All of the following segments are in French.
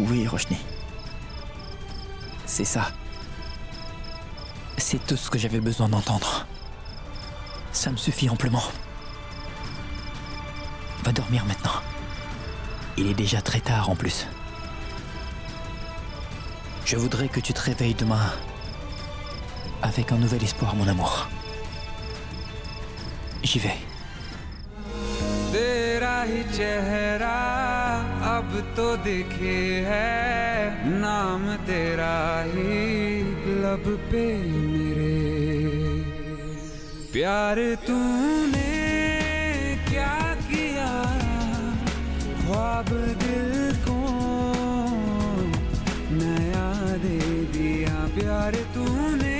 Oui, Roshni. C'est ça. C'est tout ce que j'avais besoin d'entendre. Ça me suffit amplement. Va dormir maintenant. Il est déjà très tard en plus. Je voudrais que tu te réveilles demain avec un nouvel espoir, mon amour. J'y vais. तेरा ही चेहरा अब तो दिखे है नाम तेरा ही लब पे मेरे प्यार तूने क्या किया ख्वाब दिल को नया दे दिया प्यार तूने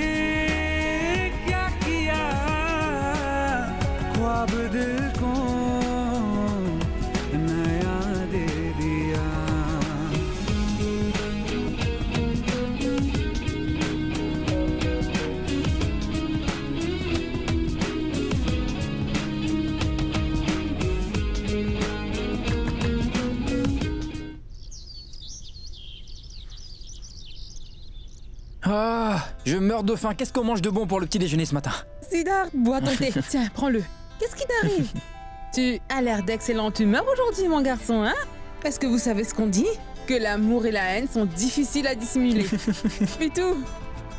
क्या किया ख्वाब दिल को नया दे दिया Ah, je meurs de faim. Qu'est-ce qu'on mange de bon pour le petit déjeuner ce matin? Siddharth, bois ton thé. Tiens, prends-le. Qu'est-ce qui t'arrive? Tu as l'air d'excellente humeur aujourd'hui, mon garçon, hein? Est-ce que vous savez ce qu'on dit? Que l'amour et la haine sont difficiles à dissimuler. Pitou,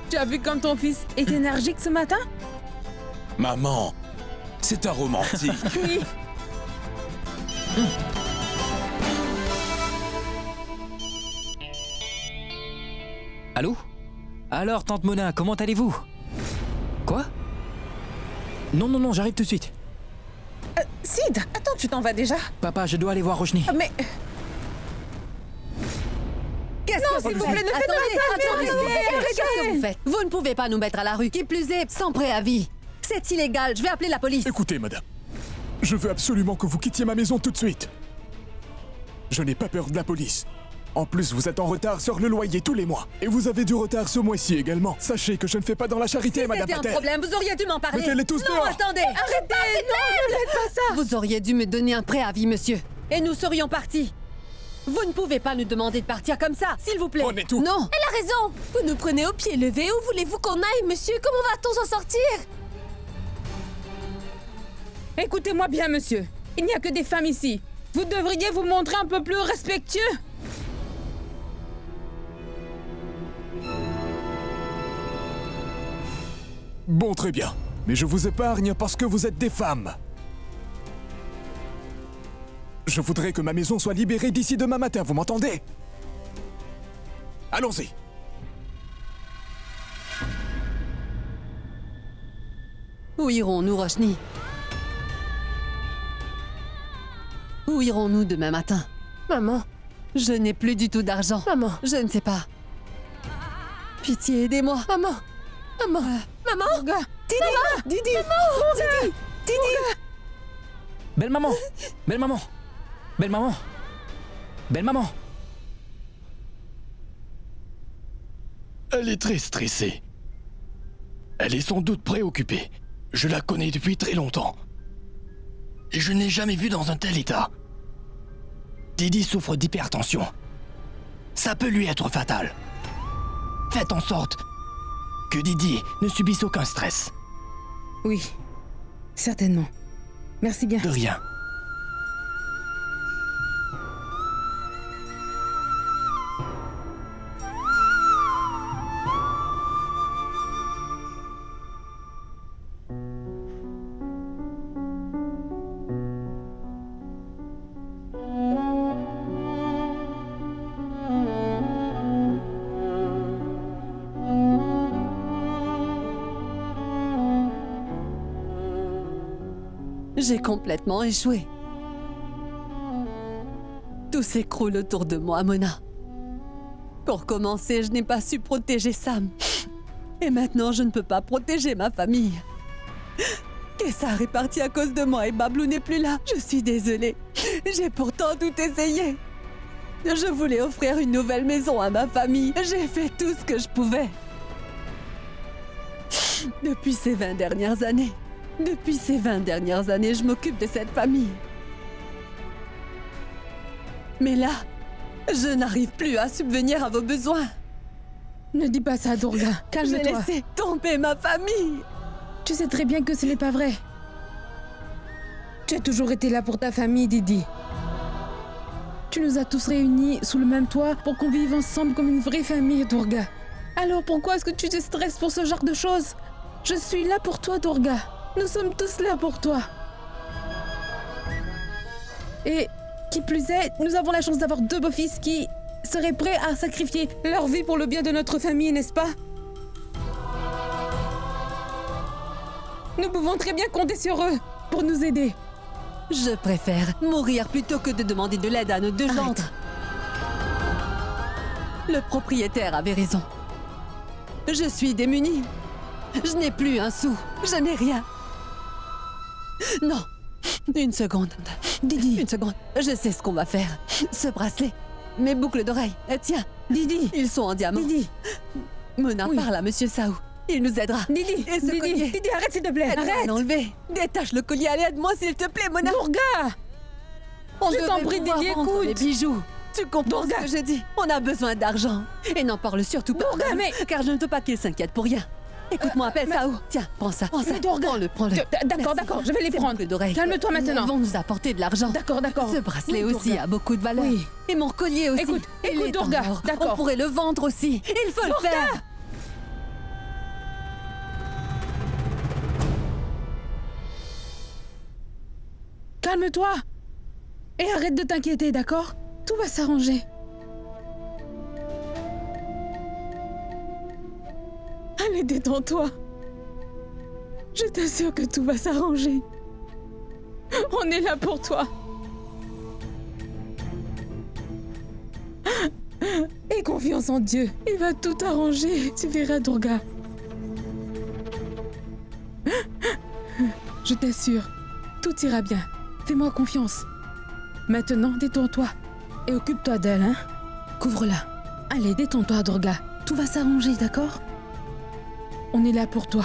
tu as vu comme ton fils est énergique ce matin? Maman, c'est un romantique. Oui. Allô? Alors, tante Mona, comment allez-vous? Quoi? Non, j'arrive tout de suite. Sid, attends, tu t'en vas déjà? Papa, je dois aller voir Roshni. Ah, mais... Qu'est-ce que s'il vous vous faites? plaît, ne faites Attendez, pas ça, attendez, Qu'est-ce que vous faites? Vous ne pouvez pas nous mettre à la rue. Qui plus est, sans préavis. C'est illégal, je vais appeler la police. Écoutez, madame. Je veux absolument que vous quittiez ma maison tout de suite. Je n'ai pas peur de la police. En plus, vous êtes en retard sur le loyer tous les mois. Et vous avez du retard ce mois-ci également. Sachez que je ne fais pas dans la charité, Si madame c'était un Patel. problème, vous auriez dû m'en parler. Mettez-les tous non, dehors. attendez. Arrêtez! Non, ne faites pas ça! Vous auriez dû me donner un préavis, monsieur. Et nous serions partis. Vous ne pouvez pas nous demander de partir comme ça, s'il vous plaît. Prenez tout. Non. Elle a raison. Vous nous prenez au pied levé. Où voulez-vous qu'on aille, monsieur? Comment va-t-on s'en sortir? Écoutez-moi bien, monsieur. Il n'y a que des femmes ici. Vous devriez vous montrer un peu plus respectueux. Bon, très bien. Mais je vous épargne parce que vous êtes des femmes. Je voudrais que ma maison soit libérée d'ici demain matin, vous m'entendez? Allons-y. Où irons-nous, Roshni? Où irons-nous demain matin? Maman, Je n'ai plus du tout d'argent. maman, Je ne sais pas. Pitié, aidez-moi. maman, maman, maman. Olga, Didi, Didi, Didi. Belle maman! Belle maman! Belle maman! Belle maman! Elle est très stressée. Elle est sans doute préoccupée. Je la connais depuis très longtemps. Et je n'ai jamais vu dans un tel état. Didi souffre d'hypertension. Ça peut lui être fatal. Faites en sorte que Didi ne subisse aucun stress. oui, certainement. Merci bien. De rien. J'ai complètement échoué. Tout s'écroule autour de moi, Mona. Pour commencer, je n'ai pas su protéger Sam. Et maintenant, je ne peux pas protéger ma famille. Kessar est parti à cause de moi et Bablou n'est plus là. Je suis désolée. J'ai pourtant tout essayé. Je voulais offrir une nouvelle maison à ma famille. J'ai fait tout ce que je pouvais. Depuis ces 20 dernières années, je m'occupe de cette famille. Mais là, Je n'arrive plus à subvenir à vos besoins. Ne dis pas ça, Durga. J'ai Calme-toi. laissé tomber ma famille. Tu sais très bien que ce n'est pas vrai. Tu as toujours été là pour ta famille, Didi. Tu nous as tous réunis sous le même toit pour qu'on vive ensemble comme une vraie famille, Durga. Alors pourquoi est-ce que tu te stresses pour ce genre de choses? Je suis là pour toi, Durga. Nous sommes tous là pour toi. Et qui plus est, nous avons la chance d'avoir 2 beaux-fils qui seraient prêts à sacrifier leur vie pour le bien de notre famille, n'est-ce pas? Nous pouvons très bien compter sur eux pour nous aider. Je préfère mourir plutôt que de demander de l'aide à nos 2 gendres. Le propriétaire avait raison. Je suis démunie. Je n'ai plus un sou. Je n'ai rien. Non. Une seconde. Didi, Une seconde. Je sais ce qu'on va faire. Ce bracelet. Mes boucles d'oreilles. Tiens. Didi, Ils sont en diamant. Didi, Mona, Oui. parle à Monsieur Saou. Il nous aidera. Didi, Et ce collier. Didi, arrête s'il te plaît, Aide-moi à arrête. l'enlever. Détache le collier. Allez, aide-moi s'il te plaît, Mona. Durga, On je t'en devrait prie, pouvoir Didi, vendre écoute. les bijoux. Tu comprends Durga. ce que j'ai dit? On a besoin d'argent. Et n'en parle surtout pas. Durga, mais- Car je ne veux pas qu'il s'inquiète pour rien. Écoute-moi, appelle Saou. Tiens, prends ça. Prends ça. Mais Durga. Prends-le. D'accord, d'accord, je vais les Ces prendre. boucles d'oreilles. Calme-toi maintenant. Ils vont nous apporter de l'argent. D'accord, d'accord. Ce bracelet Oui, aussi Durga. a beaucoup de valeur. Oui. Et mon collier aussi. Écoute, Il écoute, est en Durga, or. d'accord. On pourrait le vendre aussi. Il faut le faire. Calme-toi. Et arrête de t'inquiéter, d'accord? Tout va s'arranger. Allez, détends-toi. Je t'assure que tout va s'arranger. On est là pour toi. Aie confiance en Dieu. Il va tout arranger. Tu verras, Durga. Je t'assure, tout ira bien. Fais-moi confiance. Maintenant, détends-toi. Et occupe-toi d'elle, hein? Couvre-la. Allez, détends-toi, Durga. Tout va s'arranger, d'accord? On est là pour toi.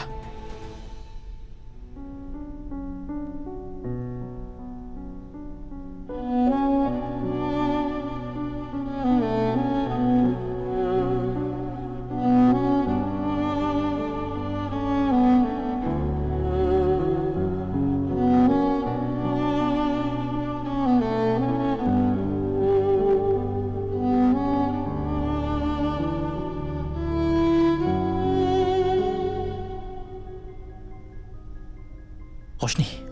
Roshni,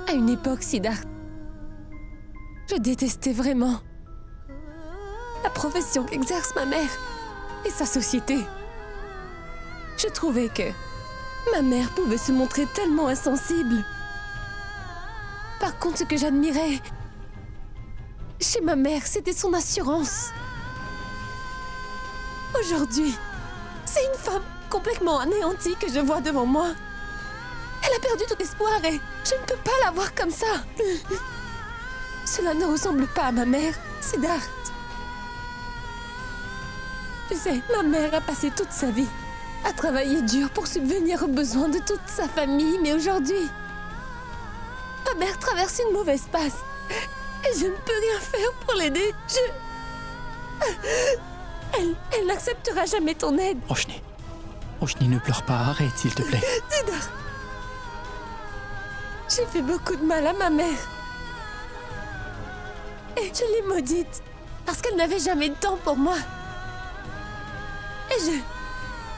À une époque, Siddharth, je détestais vraiment la profession qu'exerce ma mère et sa société. Je trouvais que ma mère pouvait se montrer tellement insensible. Par contre, ce que j'admirais chez ma mère, c'était son assurance. Aujourd'hui, c'est une femme complètement anéantie que je vois devant moi. Elle a perdu tout espoir et je ne peux pas la voir comme ça. Cela ne ressemble pas à ma mère, Siddharth. Tu sais, ma mère a passé toute sa vie à travailler dur pour subvenir aux besoins de toute sa famille, mais aujourd'hui, ma mère traverse une mauvaise passe et je ne peux rien faire pour l'aider. Elle n'acceptera jamais ton aide. Roshni. Roshni, ne pleure pas, arrête s'il te plaît. Siddharth, j'ai fait beaucoup de mal à ma mère. Et je l'ai maudite parce qu'elle n'avait jamais de temps pour moi. Et je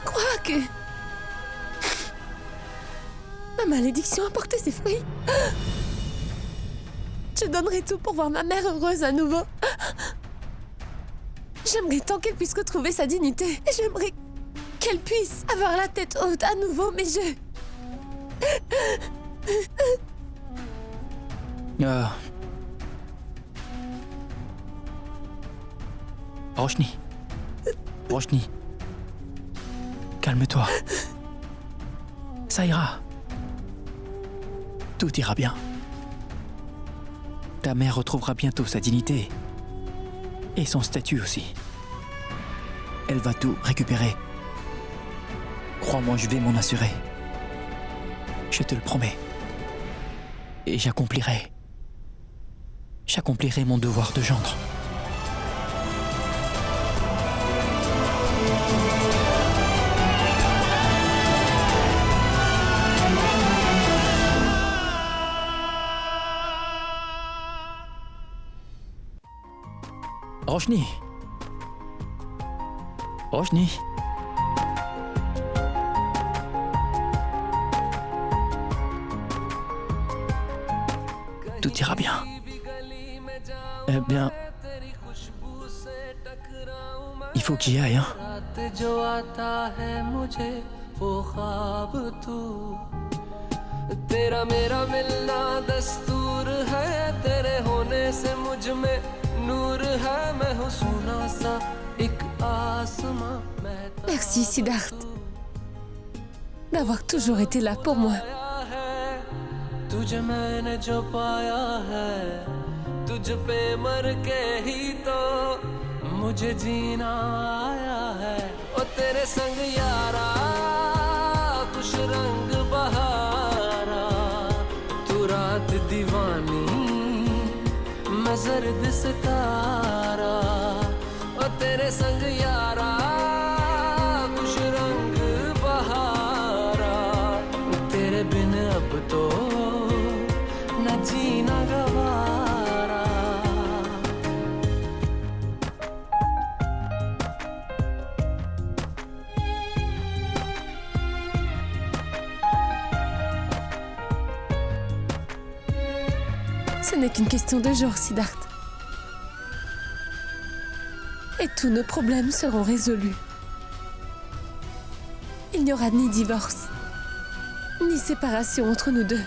crois que ma malédiction a porté ses fruits. Je donnerai tout pour voir ma mère heureuse à nouveau. J'aimerais tant qu'elle puisse retrouver sa dignité. Et j'aimerais qu'elle puisse avoir la tête haute à nouveau, mais je... Roshni. Roshni. Calme-toi. Ça ira. Tout ira bien. Ta mère retrouvera bientôt sa dignité. Et son statut aussi. Elle va tout récupérer. Crois-moi, je vais m'en assurer. Je te le promets. Et j'accomplirai mon devoir de gendre. Roshni. Roshni. Tout ira bien. Eh bien, il faut que j'y aille, hein. जो आता है मुझे वो ख्वाब तू तेरा मेरा मिलना दस्तूर है तेरे होने से मुझ में नूर है मैं हूँ सोना सा एक आसमां मैं Merci, Siddharth, d'avoir toujours été là pour moi. है तुझे मैंने जो पाया है तुझ पे मर के ही तो मुझे जीना आया है ओ तेरे संग यारा खुश रंग बहारा तू रात दीवानी मैं जर्द सितारा ओ तेरे संग यारा खुश रंग बहारा तेरे बिन अब तो न जीना गवारा Ce n'est qu'une question de jours, Siddharth. Et tous nos problèmes seront résolus. Il n'y aura ni divorce, ni séparation entre nous deux.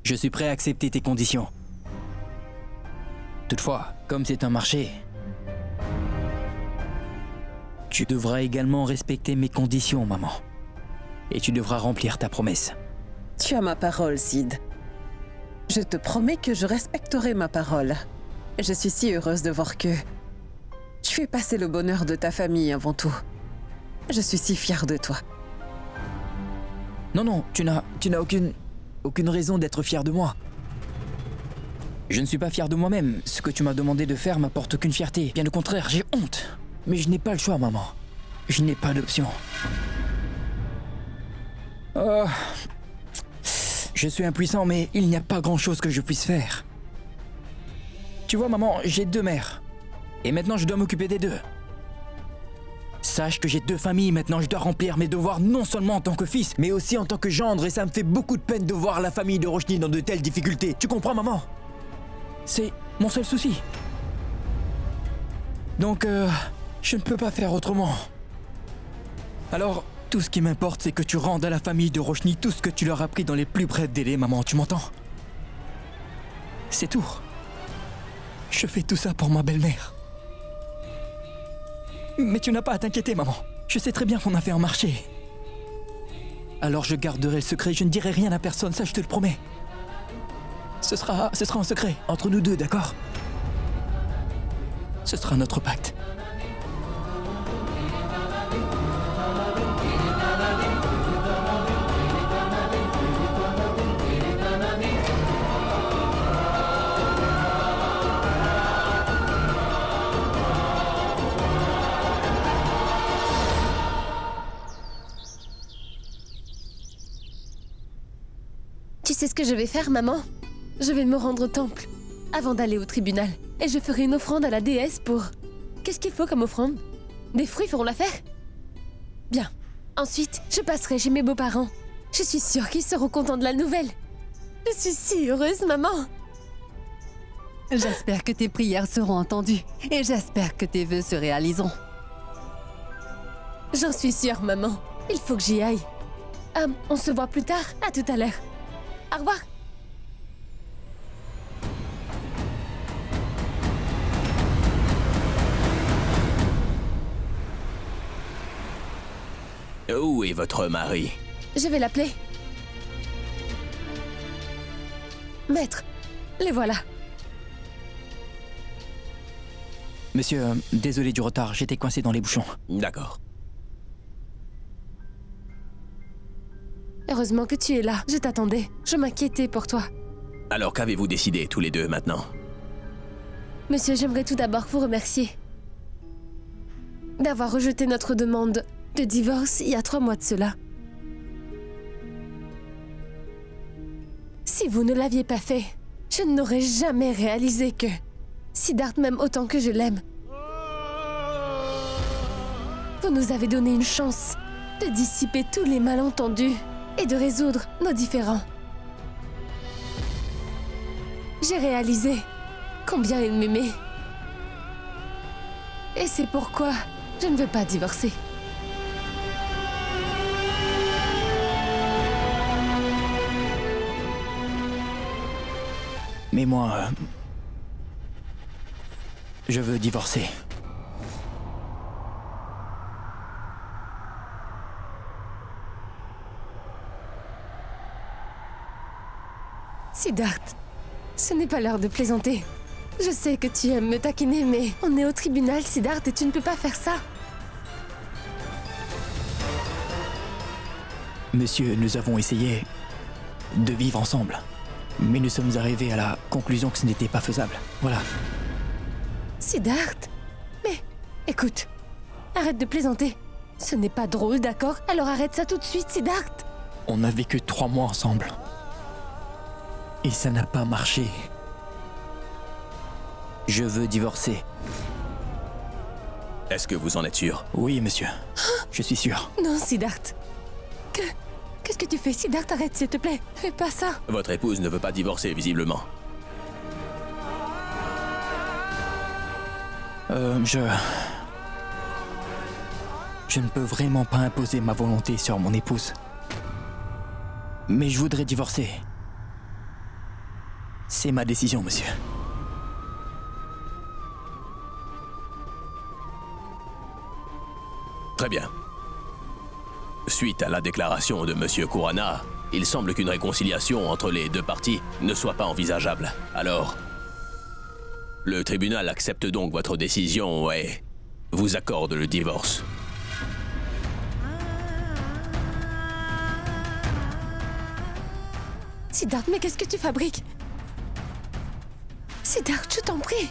Je suis prêt à accepter tes conditions. Toutefois, comme c'est un marché, tu devras également respecter mes conditions, maman. Et tu devras remplir ta promesse. Tu as ma parole, Sid. Je te promets que je respecterai ma parole. Je suis si heureuse de voir que tu fais passer le bonheur de ta famille avant tout. Je suis si fière de toi. Non, tu n'as aucune raison d'être fier de moi. Je ne suis pas fier de moi-même. Ce que tu m'as demandé de faire m'apporte aucune fierté. Bien au contraire, j'ai honte. Mais je n'ai pas le choix, maman. Je n'ai pas d'option. Oh. Je suis impuissant, mais il n'y a pas grand-chose que je puisse faire. Tu vois, maman, j'ai 2 mères. Et maintenant, je dois m'occuper des 2. Sache que j'ai 2 familles, maintenant je dois remplir mes devoirs non seulement en tant que fils, mais aussi en tant que gendre, et ça me fait beaucoup de peine de voir la famille de Roshni dans de telles difficultés. Tu comprends, maman? C'est mon seul souci. Donc, je ne peux pas faire autrement. Alors, tout ce qui m'importe, c'est que tu rendes à la famille de Roshni tout ce que tu leur as pris dans les plus brefs délais, maman, tu m'entends? C'est tout. Je fais tout ça pour ma belle-mère. Mais tu n'as pas à t'inquiéter, maman. Je sais très bien qu'on a fait un marché. Alors je garderai le secret, je ne dirai rien à personne, ça je te le promets. Ce sera un secret, entre nous 2, d'accord? Ce sera notre pacte. Tu sais ce que je vais faire, maman? Je vais me rendre au temple avant d'aller au tribunal. Et je ferai une offrande à la déesse pour... Qu'est-ce qu'il faut comme offrande? Des fruits feront l'affaire? Bien. Ensuite, je passerai chez mes beaux-parents. Je suis sûre qu'ils seront contents de la nouvelle. Je suis si heureuse, maman. J'espère que tes prières seront entendues. Et j'espère que tes vœux se réaliseront. J'en suis sûre, maman. Il faut que j'y aille. On se voit plus tard. À tout à l'heure. Au revoir. Où est votre mari? Je vais l'appeler. Maître, les voilà. Monsieur, désolé du retard, j'étais coincé dans les bouchons. D'accord. Heureusement que tu es là. Je t'attendais. Je m'inquiétais pour toi. Alors qu'avez-vous décidé tous les 2 maintenant? Monsieur, j'aimerais tout d'abord vous remercier d'avoir rejeté notre demande de divorce il y a 3 mois de cela. Si vous ne l'aviez pas fait, je n'aurais jamais réalisé que Siddharth m'aime autant que je l'aime. Vous nous avez donné une chance de dissiper tous les malentendus et de résoudre nos différends. J'ai réalisé combien il m'aimait. Et c'est pourquoi je ne veux pas divorcer. Mais moi, je veux divorcer. Siddharth, ce n'est pas l'heure de plaisanter. Je sais que tu aimes me taquiner, mais on est au tribunal, Siddharth, et tu ne peux pas faire ça. Monsieur, nous avons essayé de vivre ensemble. Mais nous sommes arrivés à la conclusion que ce n'était pas faisable. Voilà. Siddharth, mais écoute, arrête de plaisanter. Ce n'est pas drôle, d'accord? Alors arrête ça tout de suite, Siddharth. On n'a vécu 3 mois ensemble. Et ça n'a pas marché. Je veux divorcer. Est-ce que vous en êtes sûr? Oui, monsieur. Je suis sûr. Non, Siddharth. Qu'est-ce que tu fais, Siddharth? Arrête, s'il te plaît. Fais pas ça. Votre épouse ne veut pas divorcer, visiblement. Je ne peux vraiment pas imposer ma volonté sur mon épouse. Mais je voudrais divorcer. C'est ma décision, monsieur. Très bien. Suite à la déclaration de Monsieur Kurana, il semble qu'une réconciliation entre les deux parties ne soit pas envisageable. Alors, le tribunal accepte donc votre décision et vous accorde le divorce. Siddharth, mais qu'est-ce que tu fabriques? Siddharth, je t'en prie.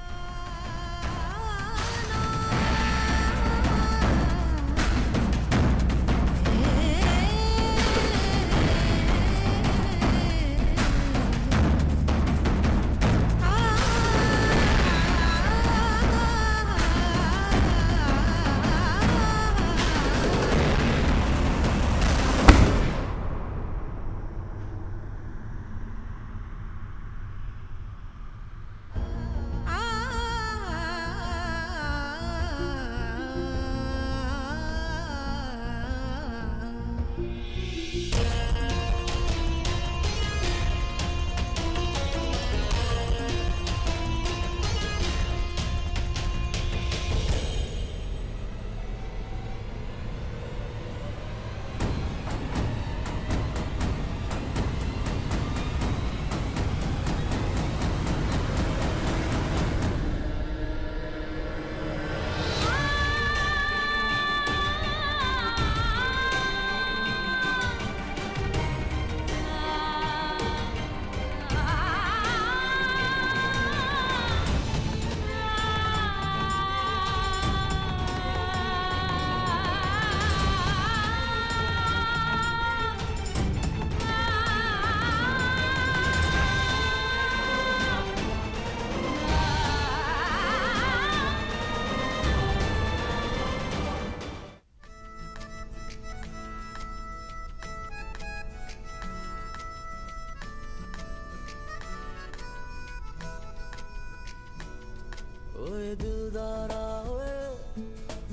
ओए दिलदारा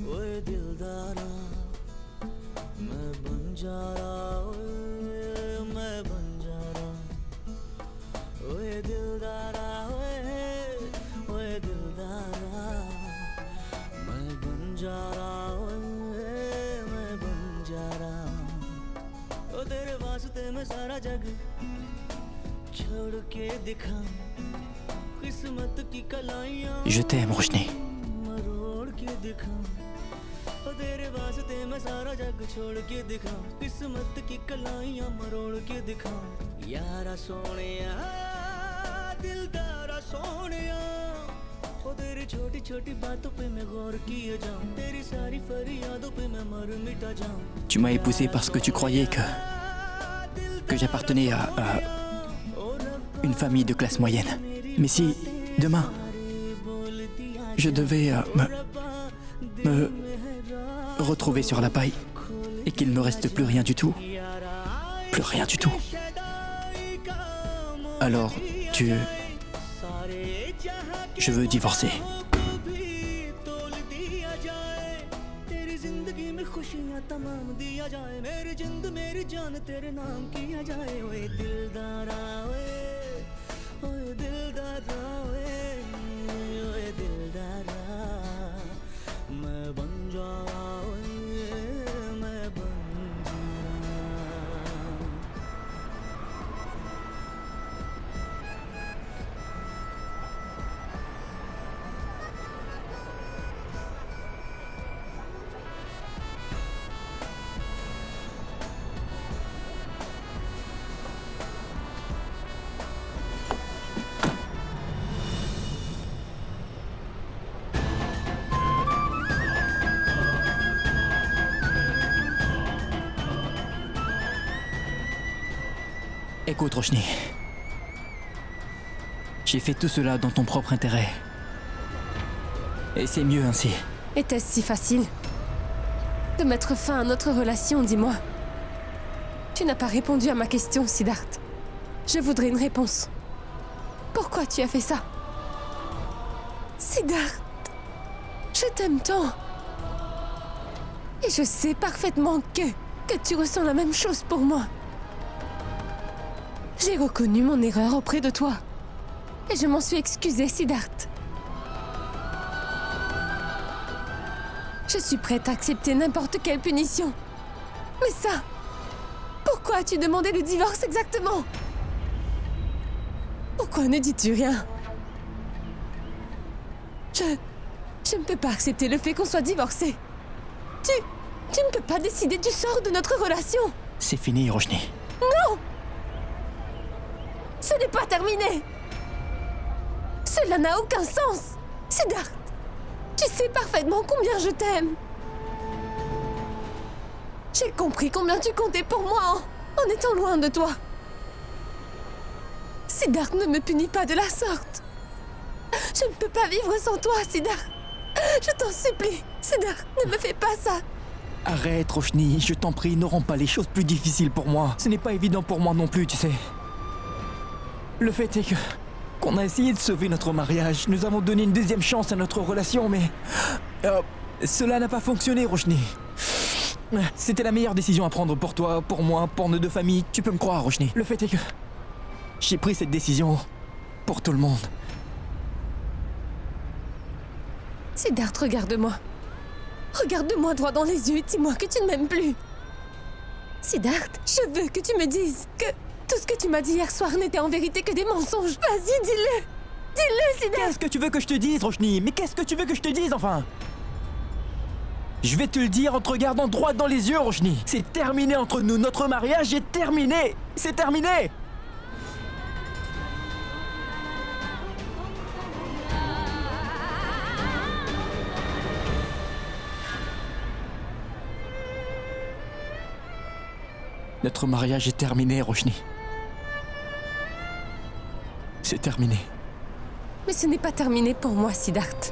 ओए दिलदारा मैं बन जा रहा मैं बन जा रहा ओए दिलदारा ओए दिलदारा मैं बन जा रहा मैं बन जा रहा ओ तेरे वास्ते मैं सारा जग छोड़ के दिखा किस्मत की कलाइयां Je t'aime, Roshni. मरोड़ के दिखा ओ तेरे वास्ते मैं सारा जग छोड़ के दिखा किस्मत की कलाइयां मरोड़ के दिखा यारा सोनिया दिलदारा सोनिया ओ तेरी छोटी छोटी बातों पे मैं गौर किए जाऊं तेरी सारी फरियादों पे मैं मर मिटा जाऊं Tu m'as épousé parce que tu croyais que j'appartenais à une famille de classe moyenne. Mais si, demain, je devais me retrouver sur la paille et qu'il ne me reste plus rien du tout, alors je veux divorcer. Écoute, Roshni. J'ai fait tout cela dans ton propre intérêt. Et c'est mieux ainsi. Était-ce si facile de mettre fin à notre relation, dis-moi? Tu n'as pas répondu à ma question, Siddharth. Je voudrais une réponse. Pourquoi tu as fait ça? Siddharth, je t'aime tant. Et je sais parfaitement que tu ressens la même chose pour moi. J'ai reconnu mon erreur auprès de toi. Et je m'en suis excusée, Siddharth. Je suis prête à accepter n'importe quelle punition. Mais ça, pourquoi as-tu demandé le divorce exactement? Pourquoi ne dis-tu rien? Je ne peux pas accepter le fait qu'on soit divorcés. Tu ne peux pas décider du sort de notre relation. C'est fini, Roshni. Non! Ce n'est pas terminé! Cela n'a aucun sens! Siddharth, tu sais parfaitement combien je t'aime. J'ai compris combien tu comptais pour moi en étant loin de toi. Siddharth, ne me punis pas de la sorte. Je ne peux pas vivre sans toi, Siddharth. Je t'en supplie, Siddharth, ne me fais pas ça. Arrête, Roshni, je t'en prie, ne rends pas les choses plus difficiles pour moi. Ce n'est pas évident pour moi non plus, tu sais. Le fait est qu'on a essayé de sauver notre mariage. Nous avons donné une deuxième chance à notre relation, mais cela n'a pas fonctionné, Roshni. C'était la meilleure décision à prendre pour toi, pour moi, pour nos deux familles. Tu peux me croire, Roshni. Le fait est que j'ai pris cette décision pour tout le monde. Siddharth, regarde-moi. Regarde-moi droit dans les yeux et dis-moi que tu ne m'aimes plus. Siddharth, je veux que tu me dises que tout ce que tu m'as dit hier soir n'était en vérité que des mensonges. Vas-y, dis-le. Dis-le, Siddharth. Qu'est-ce que tu veux que je te dise, Roshni? Mais qu'est-ce que tu veux que je te dise, enfin? Je vais te le dire en te regardant droit dans les yeux, Roshni. C'est terminé entre nous. Notre mariage est terminé. C'est terminé. Notre mariage est terminé, Roshni. C'est terminé. Mais ce n'est pas terminé pour moi, Siddharth.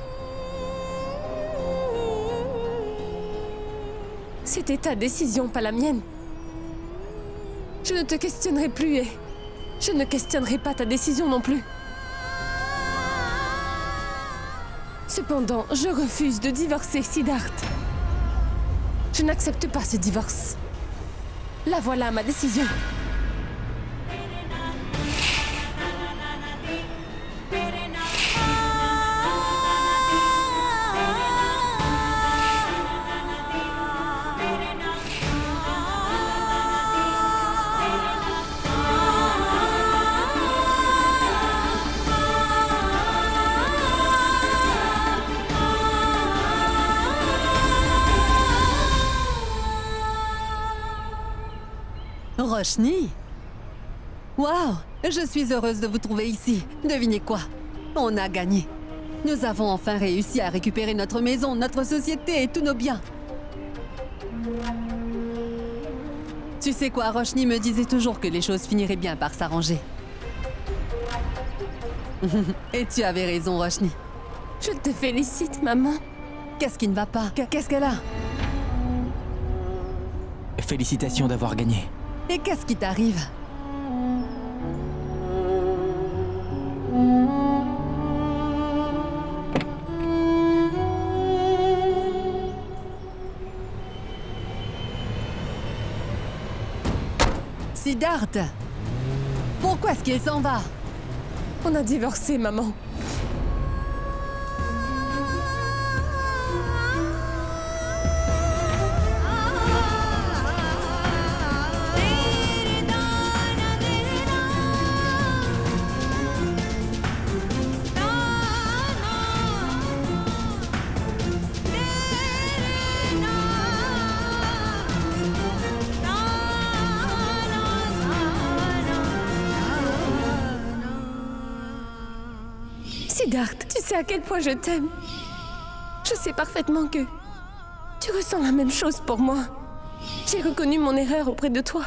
C'était ta décision, pas la mienne. Je ne te questionnerai plus et je ne questionnerai pas ta décision non plus. Cependant, je refuse de divorcer, Siddharth. Je n'accepte pas ce divorce. La voilà ma décision. Roshni! Waouh! Je suis heureuse de vous trouver ici. Devinez quoi? On a gagné. Nous avons enfin réussi à récupérer notre maison, notre société et tous nos biens. Tu sais quoi, Roshni me disait toujours que les choses finiraient bien par s'arranger. Et tu avais raison, Roshni. Je te félicite, maman. Qu'est-ce qui ne va pas? Qu'est-ce qu'elle a? Félicitations d'avoir gagné. Et qu'est-ce qui t'arrive? Siddharth! Pourquoi est-ce qu'il s'en va? On a divorcé, maman. Siddharth, tu sais à quel point je t'aime. Je sais parfaitement que tu ressens la même chose pour moi. J'ai reconnu mon erreur auprès de toi.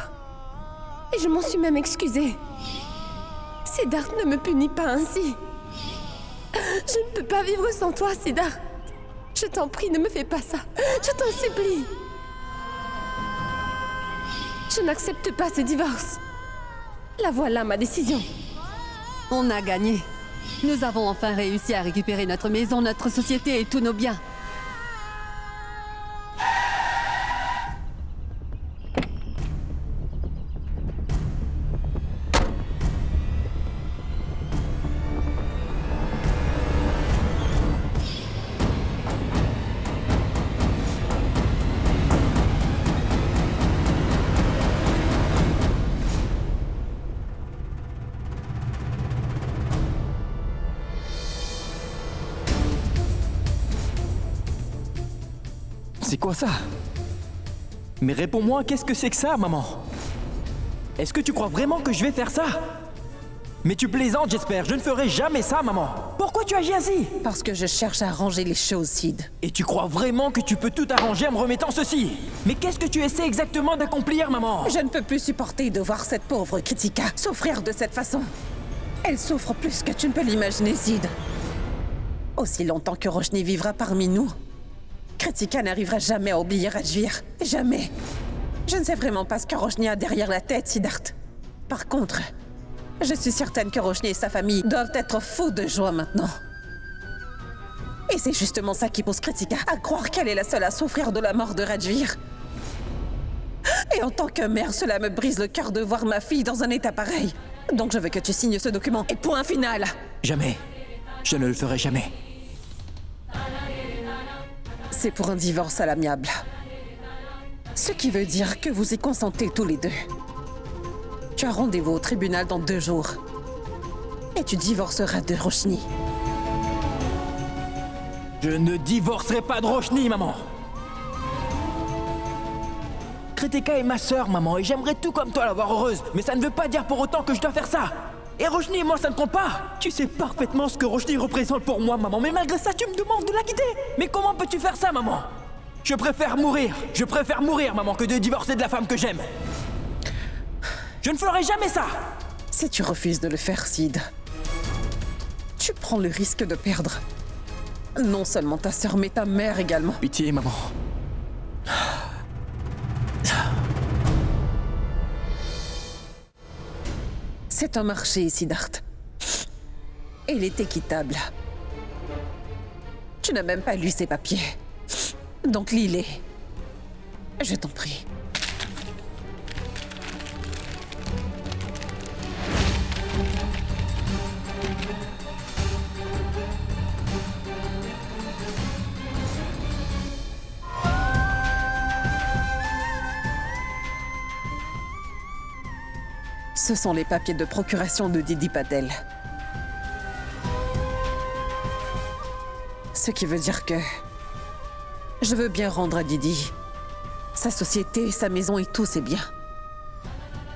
Et je m'en suis même excusée. Siddharth, ne me punis pas ainsi. Je ne peux pas vivre sans toi, Siddharth. Je t'en prie, ne me fais pas ça. Je t'en supplie. Je n'accepte pas ce divorce. La voilà ma décision. On a gagné. Nous avons enfin réussi à récupérer notre maison, notre société et tous nos biens. C'est quoi ça? Mais réponds-moi, qu'est-ce que c'est que ça, maman? Est-ce que tu crois vraiment que je vais faire ça? Mais tu plaisantes, j'espère. Je ne ferai jamais ça, maman. Pourquoi tu agis ainsi? Parce que je cherche à arranger les choses, Sid. Et tu crois vraiment que tu peux tout arranger en me remettant ceci? Mais qu'est-ce que tu essaies exactement d'accomplir, maman? Je ne peux plus supporter de voir cette pauvre Kritika souffrir de cette façon. Elle souffre plus que tu ne peux l'imaginer, Sid. Aussi longtemps que Roshni vivra parmi nous, Kritika n'arrivera jamais à oublier Rajvir. Jamais. Je ne sais vraiment pas ce que Roshni a derrière la tête, Siddharth. Par contre, je suis certaine que Roshni et sa famille doivent être fous de joie maintenant. Et c'est justement ça qui pousse Kritika à croire qu'elle est la seule à souffrir de la mort de Rajvir. Et en tant que mère, cela me brise le cœur de voir ma fille dans un état pareil. Donc je veux que tu signes ce document. Et point final. Jamais. Je ne le ferai jamais. C'est pour un divorce à l'amiable. Ce qui veut dire que vous y consentez tous les deux. Tu as rendez-vous au tribunal dans 2 jours. Et tu divorceras de Roshni. Je ne divorcerai pas de Roshni, maman. Kritika est ma sœur, maman, et j'aimerais tout comme toi l'avoir heureuse. Mais ça ne veut pas dire pour autant que je dois faire ça. Et Roshni et moi, ça ne compte pas. Tu sais parfaitement ce que Roshni représente pour moi, maman. Mais malgré ça, tu me demandes de la quitter. Mais comment peux-tu faire ça, maman? Je préfère mourir. Je préfère mourir, maman, que de divorcer de la femme que j'aime. Je ne ferai jamais ça. Si tu refuses de le faire, Sid, tu prends le risque de perdre non seulement ta sœur, mais ta mère également. Pitié, maman. C'est un marché, Siddharth. Et il est équitable. Tu n'as même pas lu ces papiers. Donc lis-les. Je t'en prie. Ce sont les papiers de procuration de Didi Patel. Ce qui veut dire que je veux bien rendre à Didi sa société, sa maison et tous ses biens.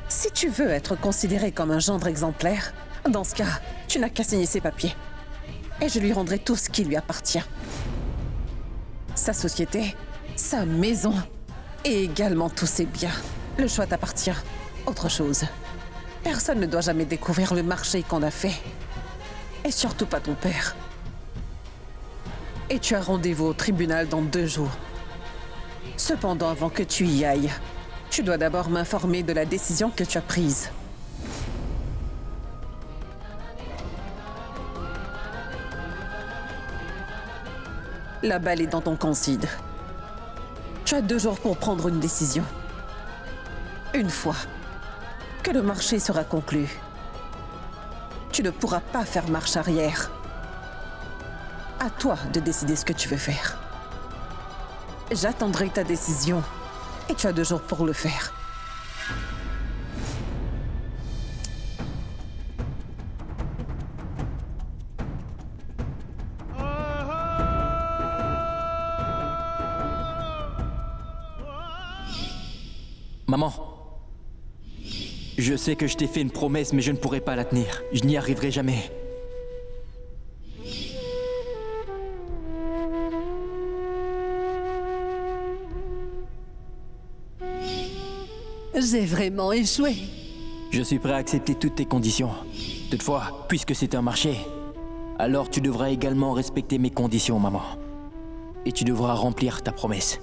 Si tu veux être considéré comme un gendre exemplaire, dans ce cas, tu n'as qu'à signer ces papiers. Et je lui rendrai tout ce qui lui appartient. Sa société, sa maison et également tous ses biens. Le choix t'appartient. Autre chose. Personne ne doit jamais découvrir le marché qu'on a fait. Et surtout pas ton père. Et tu as rendez-vous au tribunal dans 2 jours. Cependant, avant que tu y ailles, tu dois d'abord m'informer de la décision que tu as prise. La balle est dans ton camp, Sid. Tu as 2 jours pour prendre une décision. Une fois que le marché sera conclu, tu ne pourras pas faire marche arrière. À toi de décider ce que tu veux faire. J'attendrai ta décision et tu as 2 jours pour le faire. Maman, je sais que je t'ai fait une promesse, mais je ne pourrai pas la tenir. Je n'y arriverai jamais. J'ai vraiment échoué. Je suis prêt à accepter toutes tes conditions. Toutefois, puisque c'est un marché, alors tu devras également respecter mes conditions, maman. Et tu devras remplir ta promesse.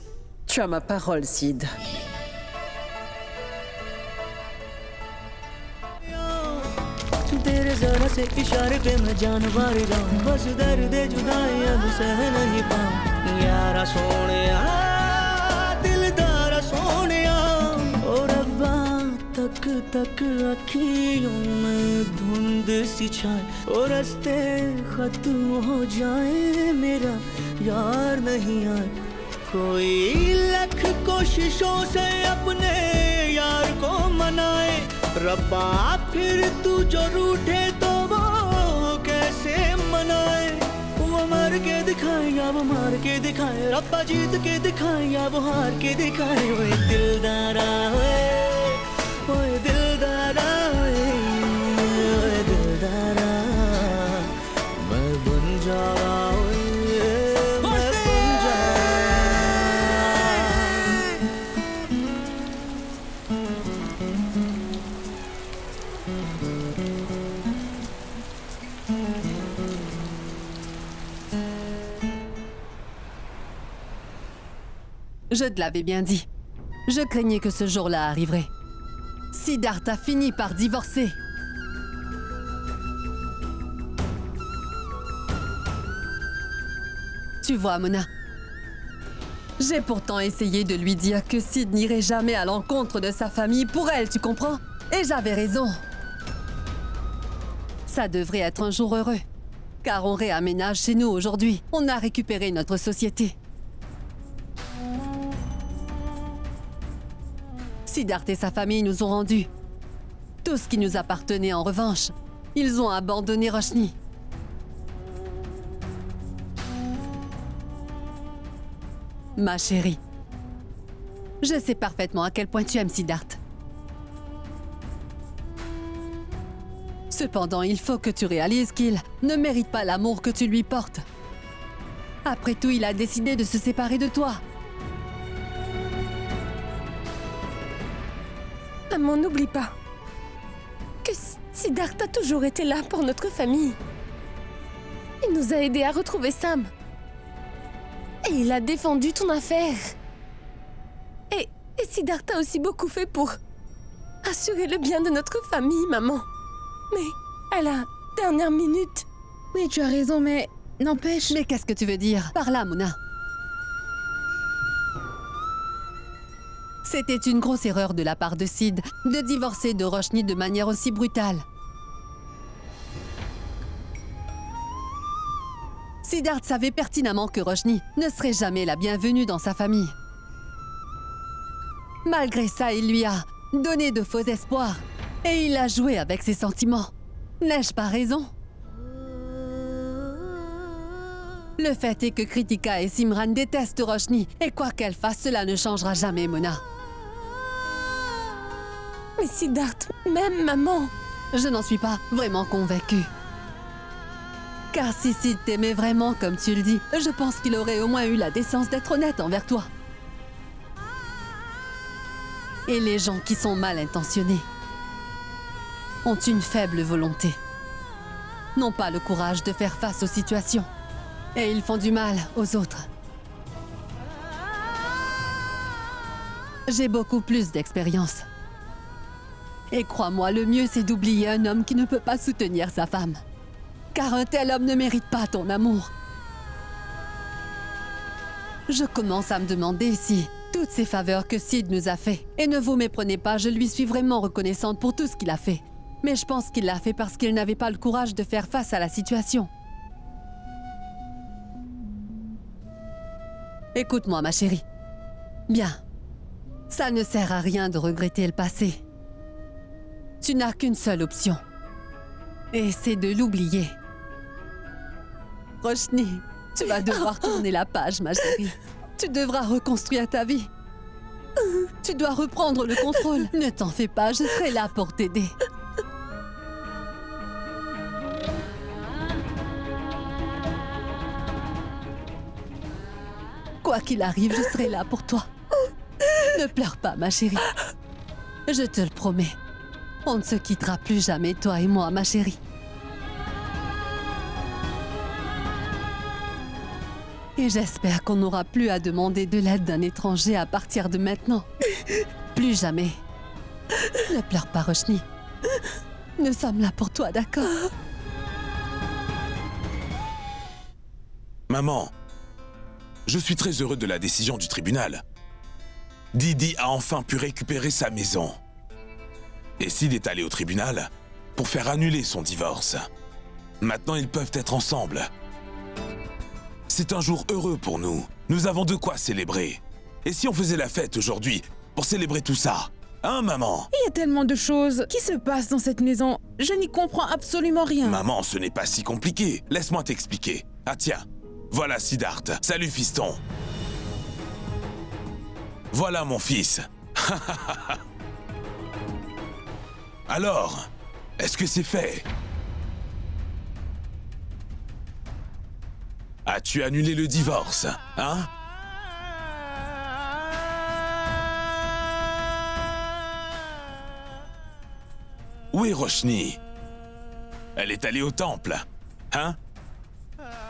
Tu as ma parole, Sid. तेरे जरा से इशारे पे मैं जान मार जाऊं बस दर्द जुदाई अब सह नहीं पाऊं यारा सोनिया दिलदारा सोनिया ओ रब्बा तक तक अखियों में धुंध सी छाए और रास्ते खत्म हो जाए मेरा यार नहीं आए कोई लाख कोशिशों से अपने यार को मनाए रब्बा फिर तू जो रूठे तो वो कैसे मनाए वो मर के दिखाए या वो मार के दिखाए रब्बा जीत के दिखाए या वो हार के दिखाए ओए दिलदारा ओए दिलदारा ओए दिलदारा मैं बन जावा Je te l'avais bien dit. Je craignais que ce jour-là arriverait. Siddhartha finit par divorcer. Tu vois, Mona, j'ai pourtant essayé de lui dire que Sid n'irait jamais à l'encontre de sa famille pour elle, tu comprends? Et j'avais raison. Ça devrait être un jour heureux, car on réaménage chez nous aujourd'hui. On a récupéré notre société. Siddhartha et sa famille nous ont rendu tout ce qui nous appartenait en revanche. Ils ont abandonné Roshni. Ma chérie, je sais parfaitement à quel point tu aimes Siddhartha. Cependant, il faut que tu réalises qu'il ne mérite pas l'amour que tu lui portes. Après tout, il a décidé de se séparer de toi. Maman, n'oublie pas que Siddhartha a toujours été là pour notre famille. Il nous a aidés à retrouver Sam. Et il a défendu ton affaire. Et Siddhartha a aussi beaucoup fait pour assurer le bien de notre famille, maman. Mais à la dernière minute... Oui, tu as raison, mais n'empêche... Mais qu'est-ce que tu veux dire par là, Mona? C'était une grosse erreur de la part de Sid de divorcer de Roshni de manière aussi brutale. Siddhartha savait pertinemment que Roshni ne serait jamais la bienvenue dans sa famille. Malgré ça, il lui a donné de faux espoirs et il a joué avec ses sentiments. N'ai-je pas raison? Le fait est que Kritika et Simran détestent Roshni et quoi qu'elle fasse, cela ne changera jamais, Mona. Mais Siddhartha, même maman... Je n'en suis pas vraiment convaincue. Car si Sid t'aimait vraiment comme tu le dis, je pense qu'il aurait au moins eu la décence d'être honnête envers toi. Et les gens qui sont mal intentionnés ont une faible volonté. n'ont pas le courage de faire face aux situations. Et ils font du mal aux autres. J'ai beaucoup plus d'expérience. Et crois-moi, le mieux c'est d'oublier un homme qui ne peut pas soutenir sa femme. Car un tel homme ne mérite pas ton amour. Je commence à me demander si toutes ces faveurs que Sid nous a fait, et ne vous méprenez pas, je lui suis vraiment reconnaissante pour tout ce qu'il a fait. Mais je pense qu'il l'a fait parce qu'il n'avait pas le courage de faire face à la situation. Écoute-moi, ma chérie. Bien. Ça ne sert à rien de regretter le passé. Tu n'as qu'une seule option. Et c'est de l'oublier. Roshni, tu vas devoir tourner la page, ma chérie. Tu devras reconstruire ta vie. Tu dois reprendre le contrôle. Ne t'en fais pas, je serai là pour t'aider. Quoi qu'il arrive, je serai là pour toi. Ne pleure pas, ma chérie. Je te le promets. On ne se quittera plus jamais, toi et moi, ma chérie. Et j'espère qu'on n'aura plus à demander de l'aide d'un étranger à partir de maintenant. Plus jamais. Ne pleure pas, Roshni. Nous sommes là pour toi, d'accord? Maman, je suis très heureux de la décision du tribunal. Didi a enfin pu récupérer sa maison. Et Sid est allé au tribunal pour faire annuler son divorce. Maintenant, ils peuvent être ensemble. C'est un jour heureux pour nous. Nous avons de quoi célébrer. Et si on faisait la fête aujourd'hui pour célébrer tout ça? Hein, maman? Il y a tellement de choses qui se passent dans cette maison. Je n'y comprends absolument rien. Maman, ce n'est pas si compliqué. Laisse-moi t'expliquer. Ah tiens, voilà Siddharth. Salut, fiston. Voilà mon fils. Alors, est-ce que c'est fait? As-tu annulé le divorce, hein? Où est Roshni? Elle est allée au temple, hein?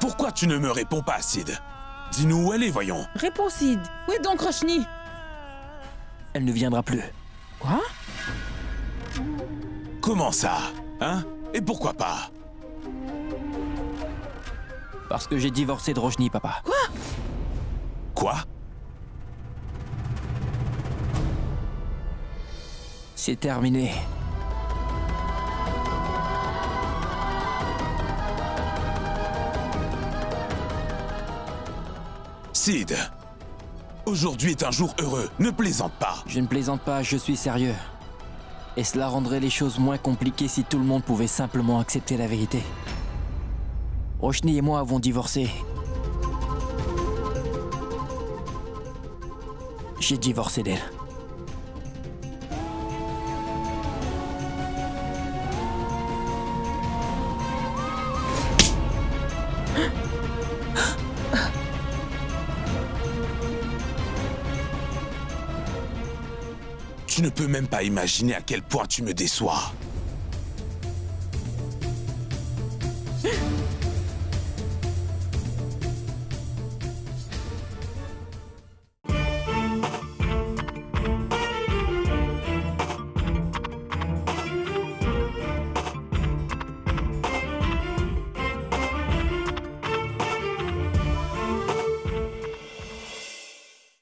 Pourquoi tu ne me réponds pas, Sid? Dis-nous où elle est, voyons. Réponds, Sid. Où est donc Roshni? Elle ne viendra plus. Quoi? Comment ça, hein? Et pourquoi pas? Parce que j'ai divorcé de Roshni, papa. Quoi? C'est terminé. Sid, aujourd'hui est un jour heureux, ne plaisante pas. Je ne plaisante pas, je suis sérieux. Et cela rendrait les choses moins compliquées si tout le monde pouvait simplement accepter la vérité. Roshni et moi avons divorcé. J'ai divorcé d'elle. Tu ne peux même pas imaginer à quel point tu me déçois.